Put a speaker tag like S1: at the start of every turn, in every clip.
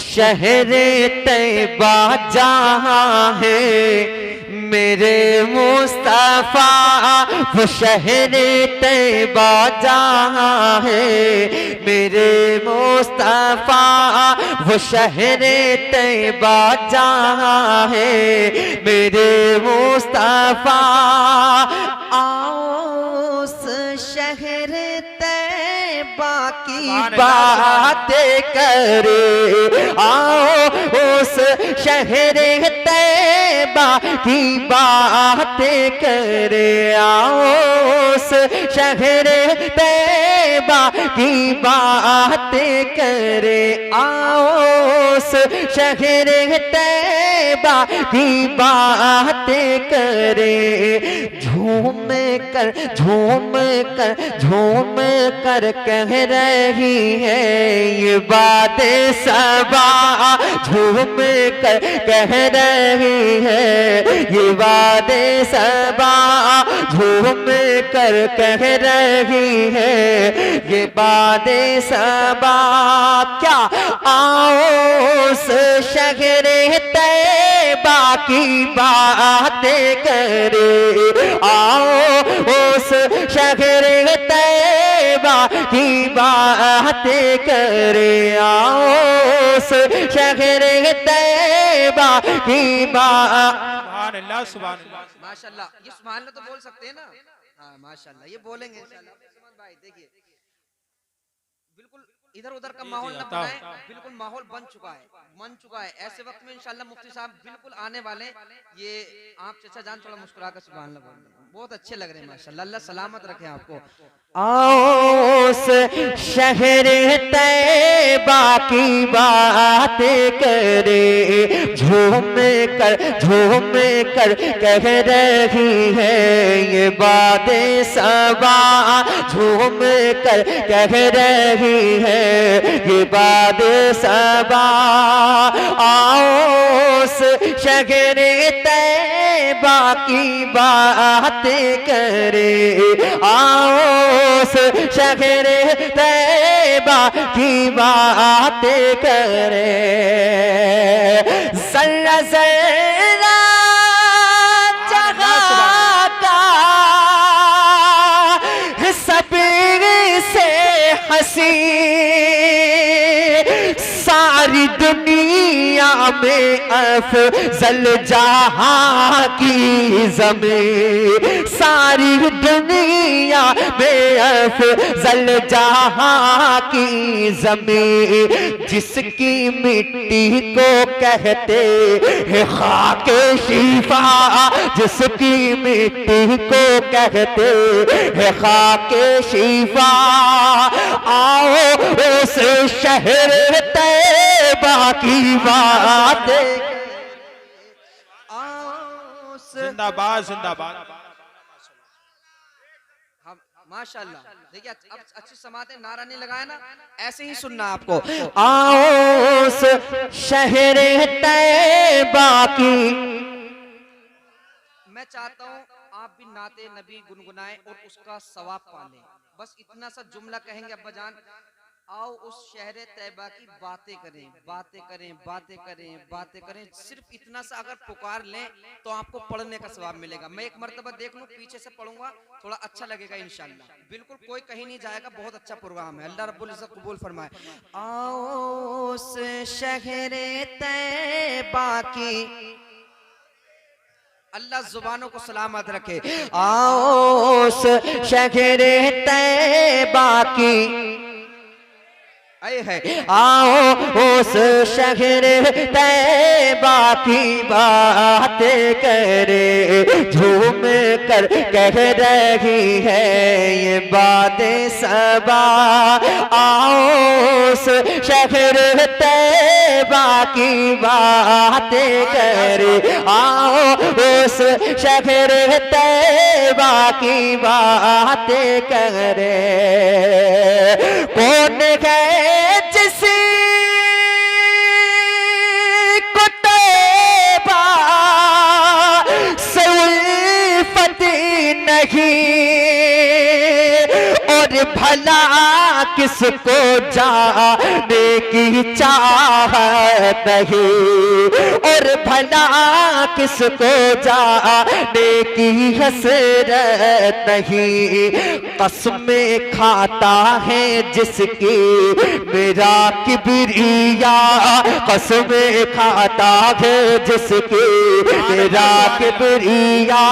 S1: शहर तैयबा जहाँ है मेरे मुस्तफा, वो शहर तैयबा जहाँ है मेरे मुस्तफा, वो शहर तैयबा जहाँ है मेरे मुस्तफा। आओ उस शहर तैयबा की बातें करे, आओ उस शहर तैयबा की बातें करे, आओ उस शहर तैयबा की बातें करे, आओ उस शहर तैयबा की बातें करे। झूम कर कह रही है ये बातें सबा, झूम कर कह रही है ये बातें सबा, झूम कर कह रही है ये बातें सबा। क्या आओ उस शहर तैयबा की बातें करे, आओ उस शहर तैयबा की बातें करे, आओ उस शहर तैयबा की
S2: सुभान अल्लाह।
S3: माशाल्लाह, ये सुभान अल्लाह तो बोल सकते हैं ना? हाँ माशाल्लाह, ये बोलेंगे इंशाल्लाह। भाई देखिए बिल्कुल इधर उधर का माहौल न बनाए, बिल्कुल माहौल बन चुका है। ऐसे वक्त में इंशाल्लाह मुफ्ती साहब बिल्कुल आने वाले। ये आप चचा जान थोड़ा मुस्कुरा कर सुभान अल्लाह बोल, बहुत अच्छे लग रहे हैं माशाल्लाह, अल्लाह सलामत रखे आपको।
S1: आओ उस शहर तैयबा की बातें करे, झूम कर कह रही है ये बातें सबा, झूम कर कह रही है ये बातें सबा। आओ उस शहर तैयबा की बातें करे, आओ उस शहर तैयबा की बातें करे। जरा जरा जहाँ का सब से हंसी, सारी दुनिया में अफजल जहाँ की ज़मीं, सारी दुनिया में अफजल जहाँ की ज़मीं, जिसकी मिट्टी को कहते हैं खाके शिफा, जिसकी मिट्टी को कहते हैं खाके शिफा। आओ उस शहर तैयबा की बातें,
S2: जिंदाबाद जिंदाबाद।
S3: माशाल्लाह देखिए अब अच्छी समाते नारा नहीं लगाया ना, ऐसे ही सुनना आपको।
S1: आओ उस शहर तैयबा की,
S3: मैं चाहता हूँ आप भी नाते नबी गुनगुनाएं और उसका सवाब पालें। बस इतना सा जुमला कहेंगे अब्बा जान, आओ उस शहर तैयबा की बातें करें, बातें करें, बातें करें, बातें करें। सिर्फ इतना सा अगर पुकार लें तो आपको पढ़ने का सवाब मिलेगा। मैं एक मर्तबा देख लूं, पीछे से पढ़ूंगा, थोड़ा अच्छा लगेगा इंशाल्लाह। बिल्कुल कोई कहीं नहीं जाएगा, बहुत अच्छा प्रोग्राम है, अल्लाह रब्बुल इज्जत कबूल फरमाए।
S1: आओ उस शहर तैयबा की,
S3: अल्लाह जुबानों को सलामत रखे।
S1: आओ उस शहर तैयबा की,
S3: आए है
S1: आओ उस शहर तैयबा की बातें करे, झूम कर कह रही है ये बातें सबा। आओ उस शहर तैयबा की बातें करे, आओ उस शहर तैयबा की बातें करे। कौन है जिसे को तैयबा से उल्फत नहीं, और भला किसको जाने की चाहत नहीं, और भला किसको जाने की हसरत नहीं। कसमें खाता है जिसकी मेरा किबरिया, कसमें खाता है जिसकी मेरा किबरिया।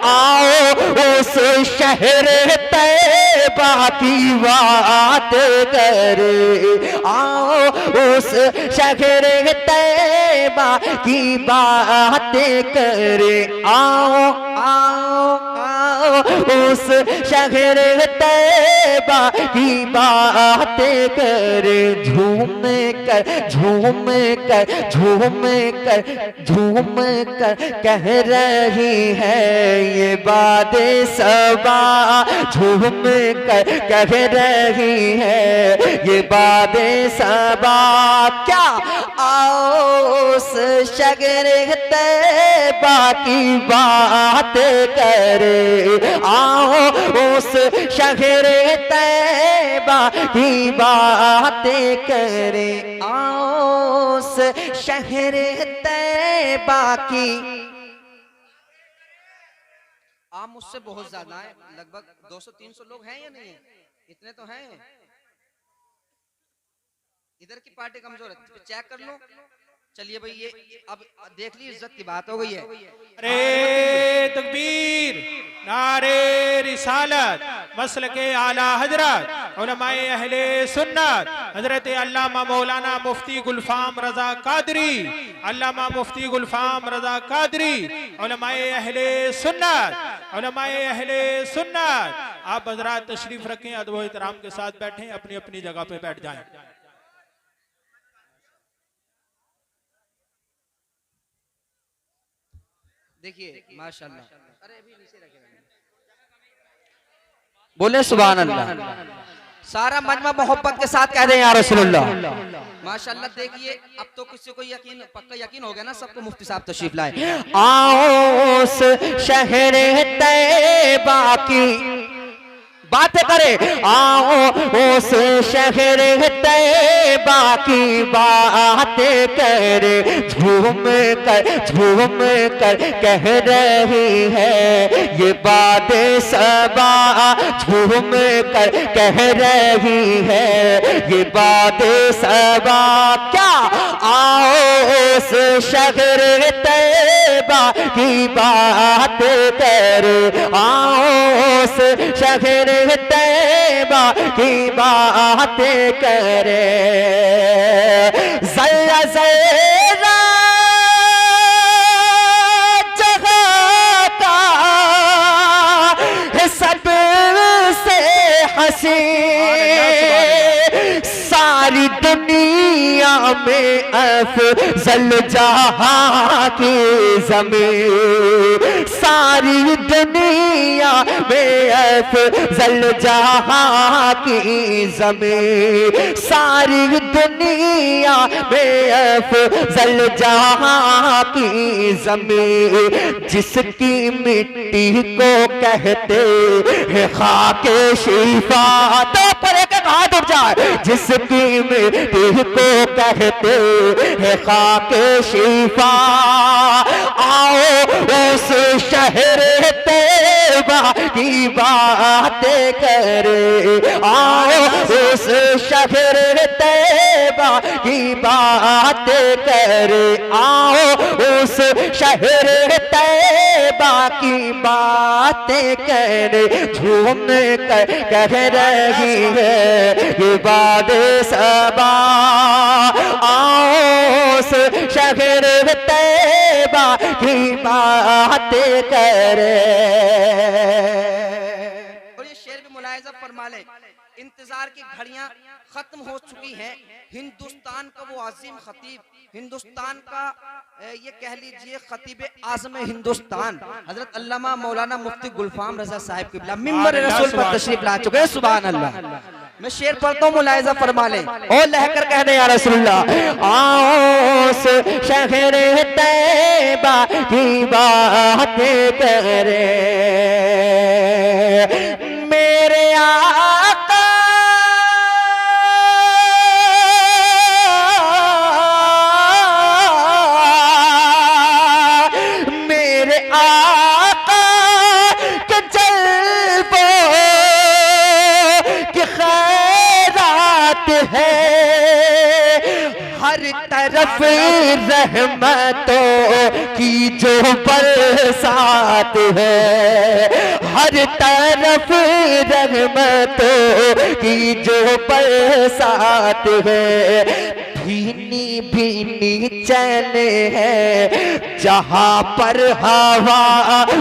S1: आओ उस शहर तैबा की बात करे, आओ उस शहर तैबा की बात करे। आओ आओ आओ उस शहर तैबा की बात करे। झूम कर झूम कर झूम कर झूम कर कह रही है ये बातें सबा, झूम कर कह रही है ये बातें सबा। क्या आओ उस शगर तैबा की बात करे, आओ उस शहर तैबा की बात करे। आओ उस शहर तैबा की। आप मुझसे बहुत ज्यादा है, लगभग 200-300 लोग हैं या नहीं है? इतने तो हैं। इधर की पार्टी कमजोर है, चेक कर लो। चलिए भाई, ये अब देख ली, इज्जत की बात हो गई है।
S2: अरे तकबीर, नारे रिसालत, मसलके आला हजरत उलमाए अहले सुन्नत हजरत अल्लामा मौलाना मुफ्ती गुलफाम रजा कादरी, अल्लामा मुफ्ती गुलफाम रजा कादरी, उलमाए अहले सुन्नत, उलमाए अहले सुन्नत। आप हजरात तशरीफ रखें, अदब एहतराम के साथ बैठें, अपनी अपनी जगह पे बैठ जाएं।
S3: देखिए माशाल्लाह, अरे अभी नीचे रखेगा, बोले सुभान अल्लाह। सारा मजमा मोहब्बत के साथ कह रहे हैं या रसूलुल्लाह। माशाल्लाह। देखिए अब तो किसी को यकीन, पक्का यकीन हो गया ना सबको। मुफ्ती साहब तशरीफ लाए। आओ उस शहर तैबा की बात करे, आओ उस शहर तैबा की बात करे। झूम कर कह रही है ये बातें सबा, झूम कर कह रही है ये बातें सबा। क्या आओ उस शहर तैबा की बात करे, आओ उस शहर तैबा की बात करे। जरा जरा जहाँ का सबसे हंसी, सारी दुनिया में अफजल जहाँ की ज़मीं, सारी दुनिया में अफजल जहाँ की ज़मीं, सारी दुनिया में अफजल जहाँ की ज़मीं। जिसकी मिट्टी को कहते हैं खाके शिफा, तो पर एक हाथ उठ जाए। जिसकी मिट्टी को कहते हैं खाके शिफा, आओ उस शहर तैबा की बात करे, आओ उस शहर तैबा की बात करे। आओ उस शहर तैबा की बात करे। झूम कर कह रही है ये बातें सबा, आओ उस शहर तैबा की बात करे। और ये शेर भी मुलाहिजा फरमा ले, इंतजार की घड़ियां खत्म हो चुकी हैं। हिंदुस्तान का वो अजीम खतीब, हिंदुस्तान का ये कह लीजिए खतीब आज़म हिंदुस्तान हजरत अल्लामा मौलाना मुफ्ती गुलफाम रजा साहिब किबला मिंबर रसूल पर तशरीफ ला चुके हैं। सुभान अल्लाह। मैं शेर पढ़ता हूँ, मुलाहिजा फरमा लें और लहकर कहने या रसूलुल्लाह। आओ उस शहर तैबा की बात करे, मेरे आका
S4: हर तरफ रहमतों की जो बरसात है, हर तरफ रहमतों की जो बरसात है, भीनी भीनी चले है जहाँ पर हवा,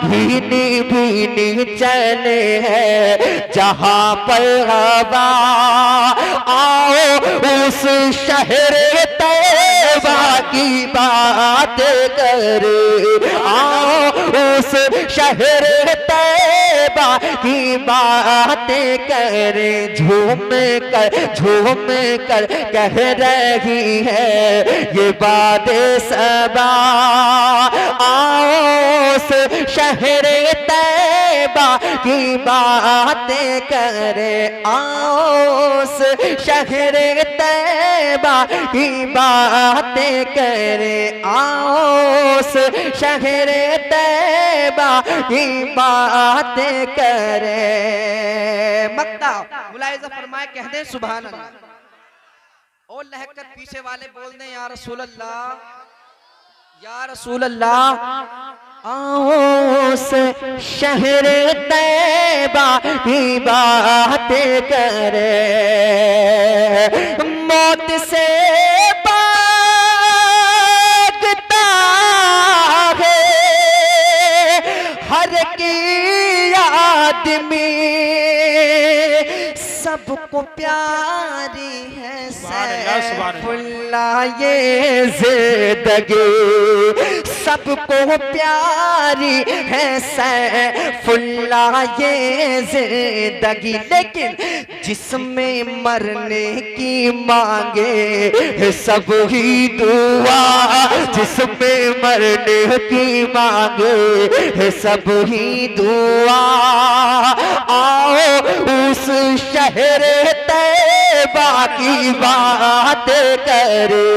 S4: भीनी भीनी चले है जहाँ पर हवा। आओ उस शहर तैबा की बात करे, आओ उस शहर तैबा की बात करे, झूम कर कह रही है ये बादे सबा। आओ उस शहर तैबा की बातें करे, आओ उस शहर तैबा की बातें करे, आओ उस शहर तैबा की बातें करे।
S3: मक्ता मुलाहिजा फरमाए, कह दे सुभान अल्लाह, और लहक कर पीछे वाले बोल दें या रसूल अल्लाह, या रसूल अल्लाह।
S4: आओ उस शहर तैबा की बातें करे, मौत से भागता है हर की आदमी, सबको प्यारी है सैफुल्लाह ये जिंदगी, सबको प्यारी है सैफुल्लाह ये जिंदगी, लेकिन जिसमें मरने की मांगे सब ही दुआ, जिसमें मरने की मांगे सब ही दुआ। आओ उस शहर तैबा की बात करे,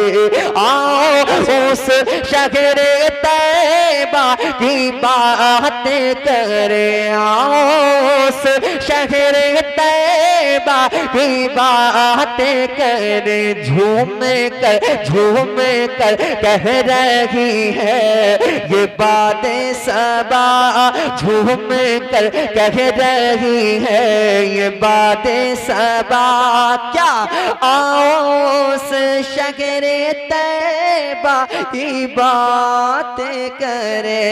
S4: आओ उस शहर तैबा की बात करे, आओ उस शहर तैबा की बात करे, झूम कर कह रही है ये बातें सबा, झूम कर कह रही है ये बातें सबा। क्या आओ उस शहर तैबा की बातें करे।